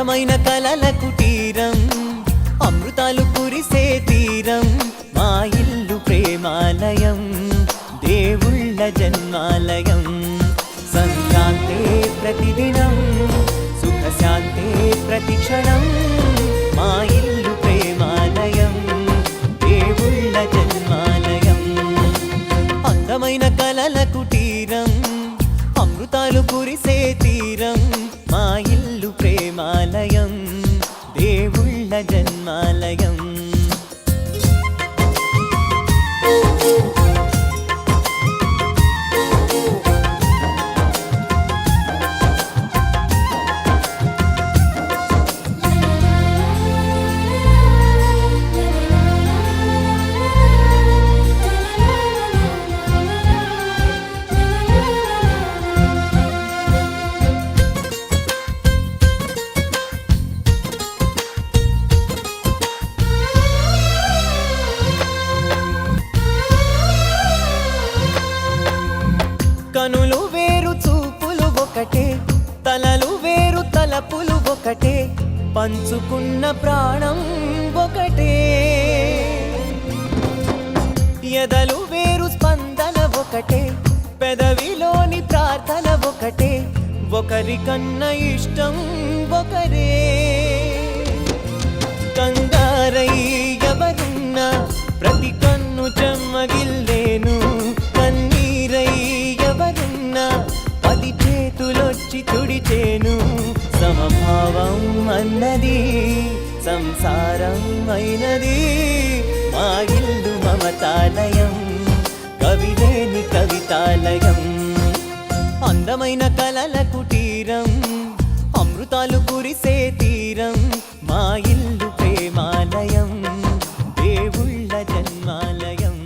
అందమైన కలల కుటీరం అమృతాలు కురిసే తీరం మా ఇల్లు ప్రేమాలయం దేవుళ్ళ జన్మాలయం సంక్రాంతే ప్రతిదినం సుఖశాంతే ప్రతిక్షణం మా ఇల్లు ప్రేమాలయం దేవుళ్ళ జన్మాలయం అందమైన కలల కుటీరం అమృతాలు కురిసే తీరం మా ఇల్లు ప్రేమాలయం దేవుళ్ళ జన్మాలయం కనులు వేరు చూపులు ఒకటే తలలు వేరు తలపులు ఒకటే పంచుకున్న ప్రాణం ఒకటే ఎదలు వేరు స్పందన ఒకటే పెదవిలోని ప్రార్థన ఒకటే ఒకరికన్నా ఇష్టం ఒకరే కంగారై ఎవరున్నా ప్రతి కన్ను చెమ్మగిల్లేను కన్నీరై ఎవరున్నా పది చేతులొచ్చి తుడిచేను సమభావం అన్నది సంసారం అయినది మా ఇల్లు మమతాలయం కవిలేని కవితాలయం అందమైన కలల కుటీరం అమృతాలు కురిసే తీరం మా ఇల్లు ప్రేమాలయం దేవుళ్ళ జన్మాలయం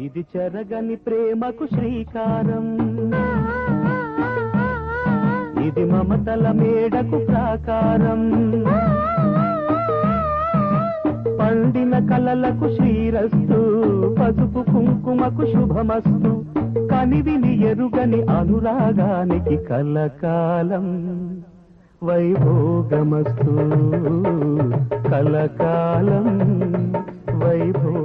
ఇది చెరగని ప్రేమకు శ్రీకారం ఇది మమతల మేడకు ప్రాకారం పండిన కలలకు శ్రీరస్తు పసుపు కుంకుమకు శుభమస్తు కనివిని ఎరుగని అనురాగానికి కలకాలం వైభోగమస్తు కలకాలం వైభోగమస్తు